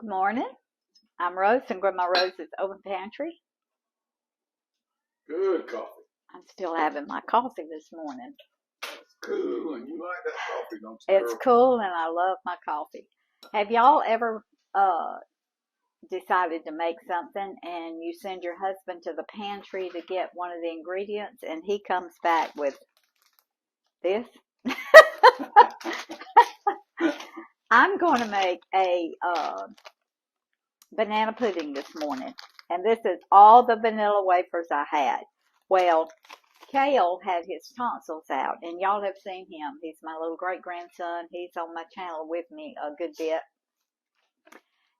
Good morning. I'm Rose from Grandma Rose's Open Pantry. Good coffee. I'm still having my coffee this morning. It's cool, and you like that coffee, don't you, It's girl? cool, and I love my coffee. Have y'all ever decided to make something and you send your husband to the pantry to get one of the ingredients and he comes back with this? I'm going to make a banana pudding this morning, and this is all the vanilla wafers I had. Well, Kale had his tonsils out, and y'all have seen him. He's my little great-grandson. He's on my channel with me a good bit.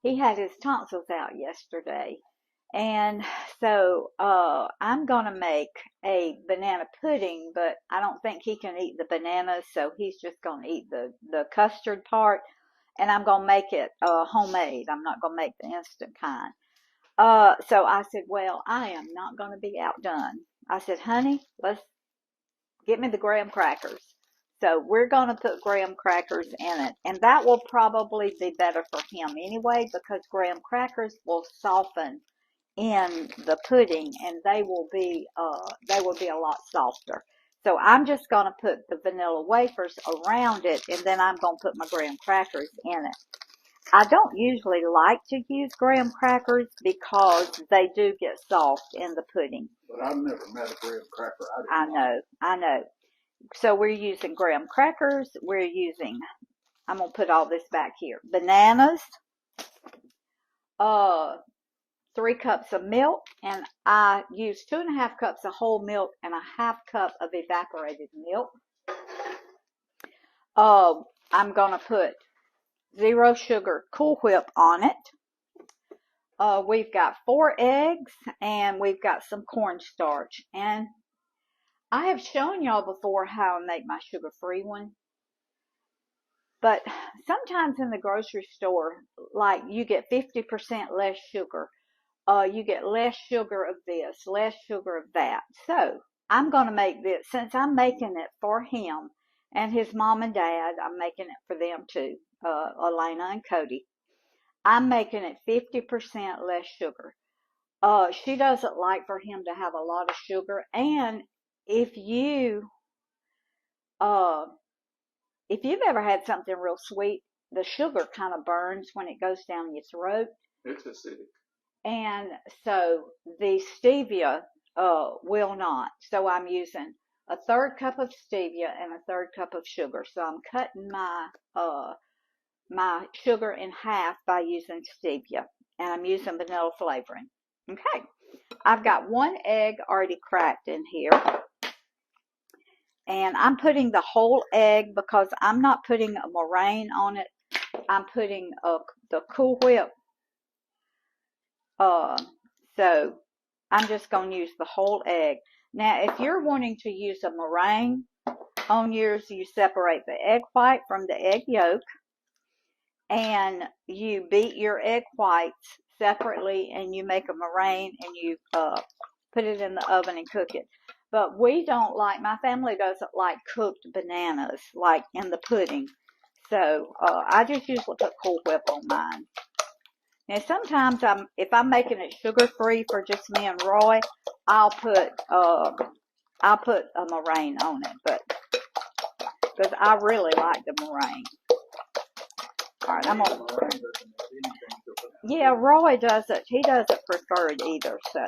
He had his tonsils out yesterday, and so I'm going to make a banana pudding, but I don't think he can eat the bananas, so he's just going to eat the custard part, and I'm going to make it homemade. I'm not going to make the instant kind. So I said, well, I am not going to be outdone. I said, honey, let's get me the graham crackers. So we're going to put graham crackers in it, and that will probably be better for him anyway, because graham crackers will soften in the pudding, and they will be a lot softer. So I'm just going to put the vanilla wafers around it, and then I'm going to put my graham crackers in it. I don't usually like to use graham crackers because they do get soft in the pudding. But I've never met a graham cracker. I know. So we're using graham crackers. I'm going to put all this back here. Bananas, 3 cups of milk, and I use 2.5 cups of whole milk and 1/2 cup of evaporated milk. I'm going to put 0 sugar Cool Whip on it. We've got 4 eggs, and we've got some cornstarch. And I have shown y'all before how I make my sugar-free one. But sometimes in the grocery store, like, you get 50% less sugar. You get less sugar of this, less sugar of that. So I'm going to make this, since I'm making it for him and his mom and dad, I'm making it for them too, Elena and Cody. I'm making it 50% less sugar. She doesn't like for him to have a lot of sugar, and if you've ever had something real sweet, the sugar kind of burns when it goes down your throat. It's acidic. And so the stevia will not. So I'm using 1/3 cup of stevia and 1/3 cup of sugar. So I'm cutting my sugar in half by using stevia, and I'm using vanilla flavoring. Okay, I've got 1 egg already cracked in here, and I'm putting the whole egg because I'm not putting a meringue on it. I'm putting the Cool Whip. So I'm just going to use the whole egg. Now, if you're wanting to use a meringue on yours, you separate the egg white from the egg yolk, and you beat your egg whites separately, and you make a meringue, and you put it in the oven and cook it. But my family doesn't like cooked bananas, like in the pudding. So I just usually put Cool Whip on mine. Now, sometimes if I'm making it sugar-free for just me and Roy, I'll put a meringue on it, but because I really like the meringue. All right, yeah, Roy doesn't. He doesn't prefer it either. So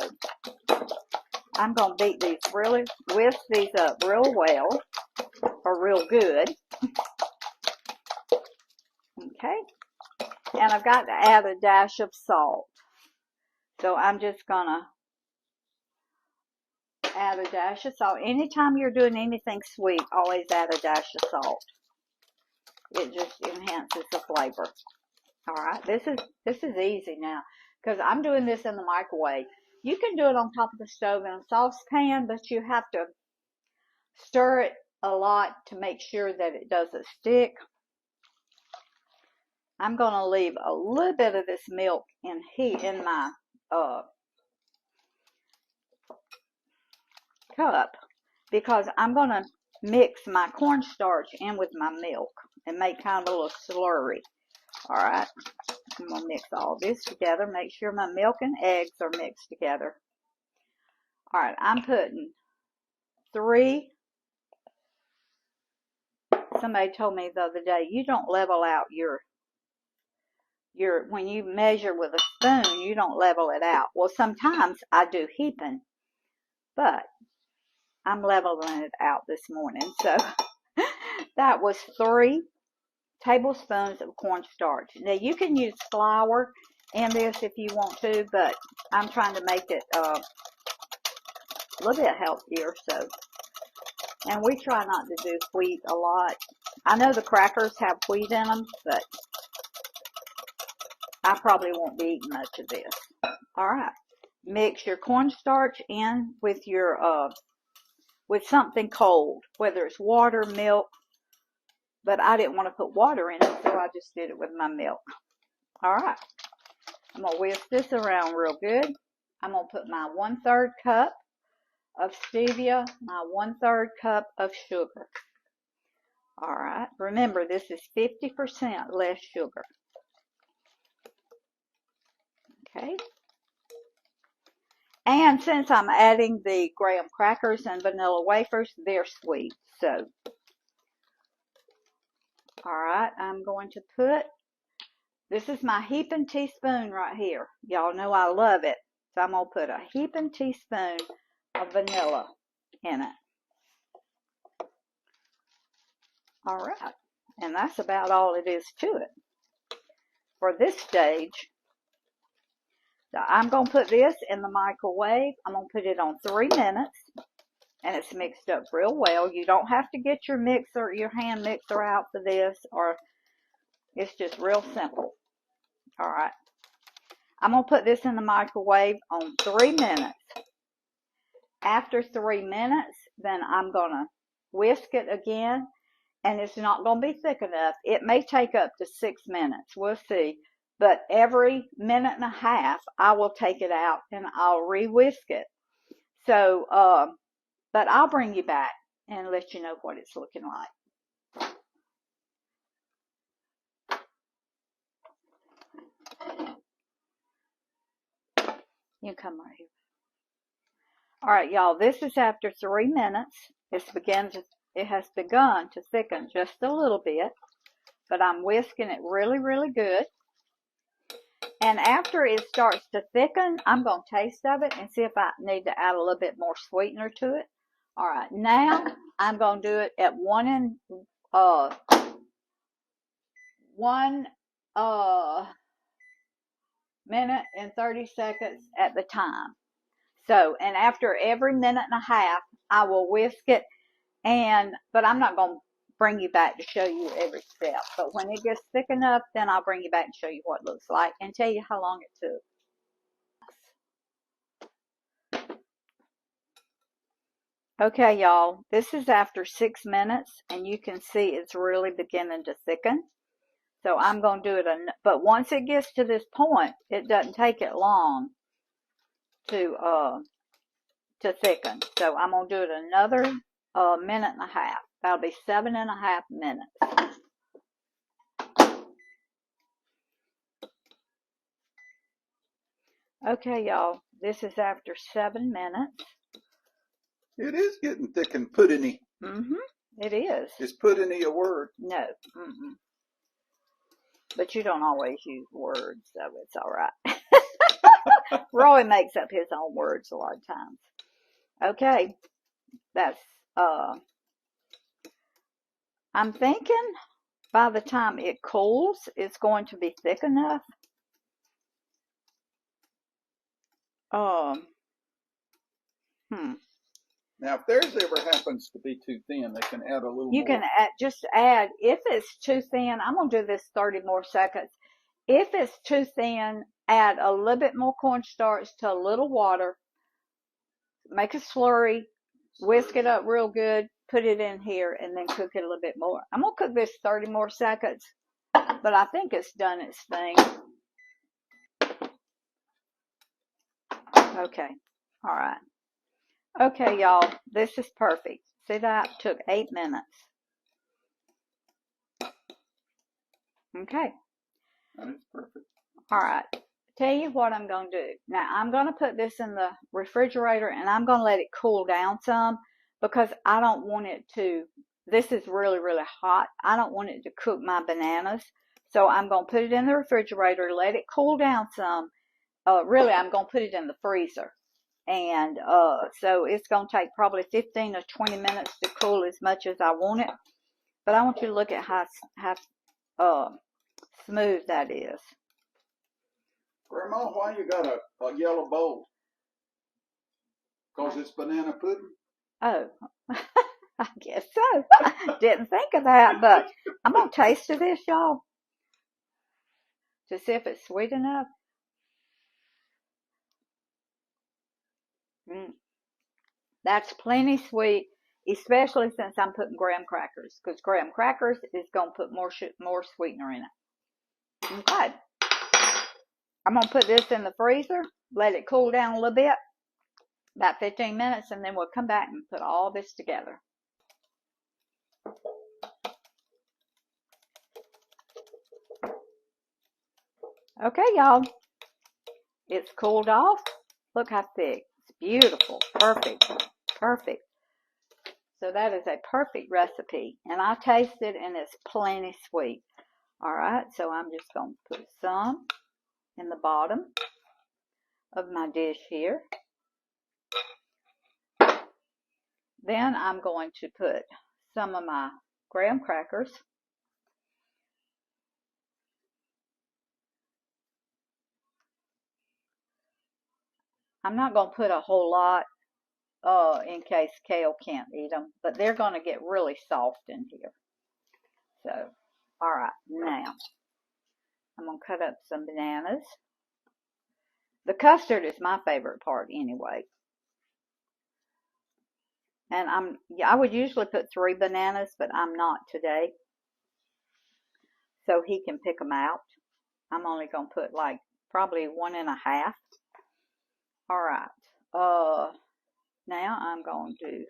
I'm gonna whisk these up real well, or real good. Okay. And I've got to add a dash of salt. So I'm just going to add a dash of salt. Anytime you're doing anything sweet, always add a dash of salt. It just enhances the flavor. All right, this is easy now because I'm doing this in the microwave. You can do it on top of the stove in a saucepan, but you have to stir it a lot to make sure that it doesn't stick. I'm going to leave a little bit of this milk in my cup because I'm going to mix my cornstarch in with my milk and make kind of a little slurry. All right. I'm going to mix all this together. Make sure my milk and eggs are mixed together. All right, I'm putting 3. Somebody told me the other day, you don't level out your when you measure with a spoon, you don't level it out. Well, sometimes I do heaping, but I'm leveling it out this morning. So that was 3 tablespoons of cornstarch. Now, you can use flour in this if you want to, but I'm trying to make it a little bit healthier. So, and we try not to do wheat a lot. I know the crackers have wheat in them, but I probably won't be eating much of this. All right. Mix your cornstarch in with your with something cold, whether it's water, milk, but I didn't want to put water in it, so I just did it with my milk. All right. I'm going to whisk this around real good. I'm going to put my 1/3 cup of stevia, my 1/3 cup of sugar. All right. Remember, this is 50% less sugar. Okay. And since I'm adding the graham crackers and vanilla wafers, they're sweet. So, all right, I'm going to put, this is my heaping teaspoon right here. Y'all know I love it. So I'm going to put a heaping teaspoon of vanilla in it. All right. And that's about all it is to it. For this stage, so I'm going to put this in the microwave. I'm going to put it on 3 minutes. And it's mixed up real well. You don't have to get your mixer, your hand mixer out for this, or it's just real simple. All right. I'm going to put this in the microwave on 3 minutes. After 3 minutes, then I'm going to whisk it again, and it's not going to be thick enough. It may take up to 6 minutes. We'll see. But every minute and a half, I will take it out, and I'll re-whisk it. So, but I'll bring you back and let you know what it's looking like. You can come right here. All right, y'all, this is after 3 minutes. It has begun to thicken just a little bit, but I'm whisking it really, really good. And after it starts to thicken, I'm going to taste of it and see if I need to add a little bit more sweetener to it. All right, now I'm going to do it at 1 minute and 30 seconds at the time. So, and after every minute and a half, I will whisk it, but I'm not going to bring you back to show you every step. But when it gets thick enough, then I'll bring you back and show you what it looks like and tell you how long it took. Okay, y'all, this is after 6 minutes, and you can see it's really beginning to thicken. So I'm going to do it, but once it gets to this point, it doesn't take it long to thicken. So I'm going to do it another minute and a half. That'll be 7.5 minutes. Okay, y'all, this is after 7 minutes. It is getting thick and puddingy. It is. Is puddingy a word? No. But you don't always use words, so it's all right. Roy makes up his own words a lot of times. Okay, that's, I'm thinking by the time it cools, it's going to be thick enough. Now, if theirs ever happens to be too thin, they can add a little more. You can just add, if it's too thin, I'm going to do this 30 more seconds. If it's too thin, add a little bit more cornstarch to a little water. Make a slurry, whisk it up real good, put it in here, and then cook it a little bit more. I'm going to cook this 30 more seconds, but I think it's done its thing. Okay, all right. Okay, y'all, this is perfect. See that? Took 8 minutes. Okay. That is perfect. All right. Tell you what I'm going to do. Now, I'm going to put this in the refrigerator, and I'm going to let it cool down some because I don't want it to, this is really, really hot. I don't want it to cook my bananas. So I'm going to put it in the refrigerator, let it cool down some. Really, I'm going to put it in the freezer. And so it's going to take probably 15 or 20 minutes to cool as much as I want it. But I want you to look at how smooth that is. Grandma, why you got a yellow bowl? Because it's banana pudding? Oh, I guess so. Didn't think of that, but I'm going to taste of this, y'all, to see if it's sweet enough. That's plenty sweet, especially since I'm putting graham crackers, because graham crackers is going to put more sweetener in it. Okay. I'm going to put this in the freezer, let it cool down a little bit, about 15 minutes, and then we'll come back and put all this together. Okay, y'all. It's cooled off. Look how thick. It's beautiful. Perfect. Perfect. So that is a perfect recipe. And I tasted, and it's plenty sweet. All right, so I'm just going to put some in the bottom of my dish here. Then I'm going to put some of my graham crackers. I'm not going to put a whole lot in case Kale can't eat them, but they're going to get really soft in here. So, all right, now I'm going to cut up some bananas. The custard is my favorite part anyway. And I would usually put 3 bananas, but I'm not today. So he can pick them out. I'm only going to put like probably 1.5. All right. Now I'm going to do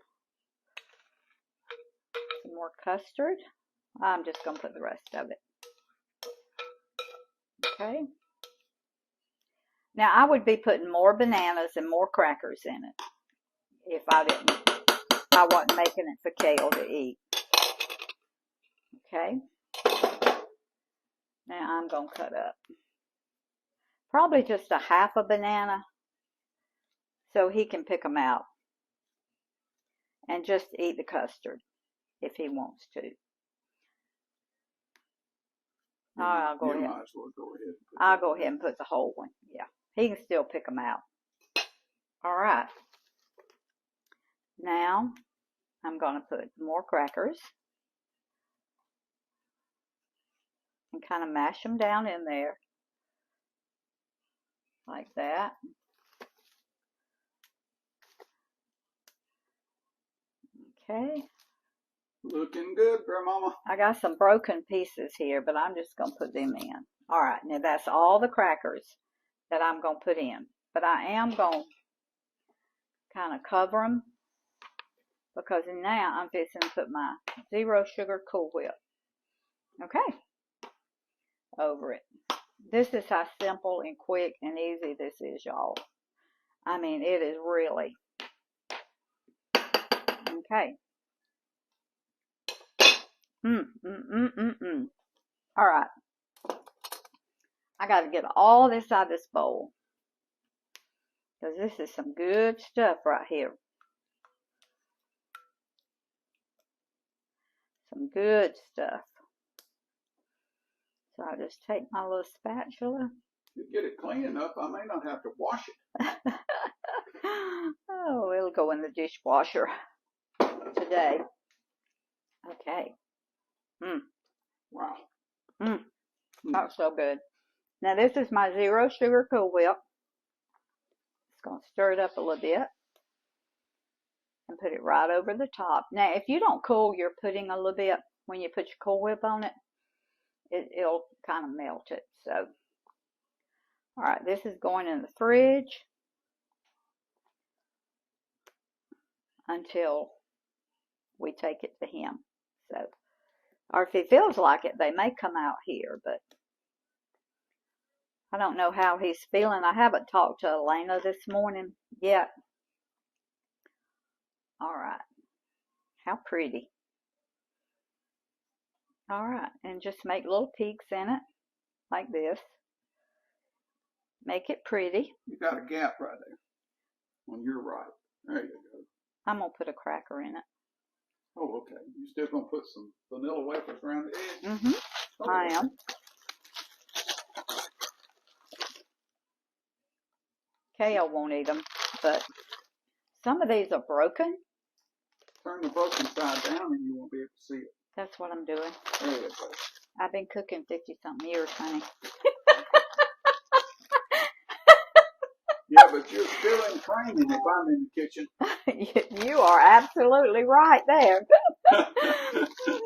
some more custard. I'm just going to put the rest of it. Okay. Now I would be putting more bananas and more crackers in it if I wasn't making it for Kale to eat. Okay. Now I'm going to cut up probably just a half a banana so he can pick them out and just eat the custard if he wants to. I'll go ahead. I'll go ahead and put the whole one. Yeah, he can still pick them out. All right. Now I'm going to put more crackers and kind of mash them down in there like that. Okay. Looking good, Grandmama. I got some broken pieces here, but I'm just going to put them in. All right, now that's all the crackers that I'm going to put in. But I am going to kind of cover them because now I'm fixing to put my 0 sugar Cool Whip. Okay. Over it. This is how simple and quick and easy this is, y'all. I mean, it is really. Okay. All right. I got to get all this out of this bowl because this is some good stuff right here. Some good stuff. So I just take my little spatula. You get it clean enough, I may not have to wash it. Oh, it'll go in the dishwasher today. Okay. Wow. That's so good. Now this is my 0 sugar Cool Whip. Just going to stir it up a little bit and put it right over the top. Now if you don't cool your pudding a little bit when you put your Cool Whip on it, it'll kind of melt it. So, all right, this is going in the fridge until we take it to him. So, or if he feels like it, they may come out here, but I don't know how he's feeling. I haven't talked to Elena this morning yet. All right. How pretty. All right. And just make little peaks in it like this. Make it pretty. You got a gap right there on your right. There you go. I'm going to put a cracker in it. Oh, okay. You still going to put some vanilla wafers around the edge? Mm-hmm. Oh, I am. Kale won't eat them, but some of these are broken. Turn the broken side down and you won't be able to see it. That's what I'm doing. There you go. I've been cooking 50-something years, honey. Yeah, but you're still in training if I'm in the kitchen. You are absolutely right there.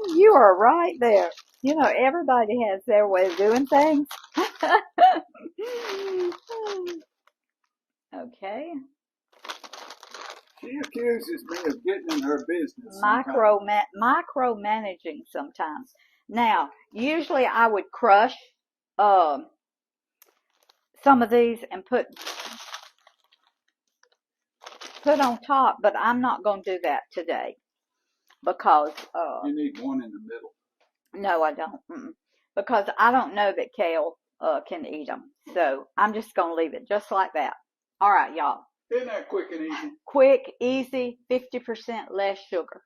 You are right there. You know, everybody has their way of doing things. Okay. She accuses me of getting in her business. Micromanaging sometimes. Now, usually I would crush some of these and put on top, but I'm not going to do that today because you need one in the middle. No, I don't. Because I don't know that kale can eat them, so I'm just going to leave it just like that. All right, y'all. Isn't that quick and easy? Quick, easy, 50% less sugar.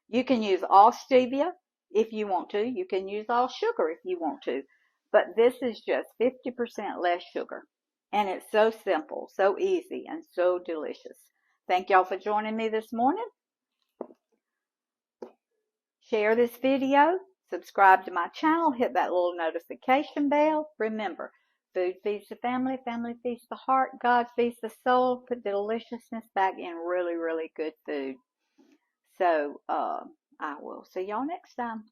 You can use all stevia if you want to. You can use all sugar if you want to. But this is just 50% less sugar. And it's so simple, so easy, and so delicious. Thank y'all for joining me this morning. Share this video. Subscribe to my channel. Hit that little notification bell. Remember, food feeds the family. Family feeds the heart. God feeds the soul. Put deliciousness back in really, really good food. So, I will see y'all next time.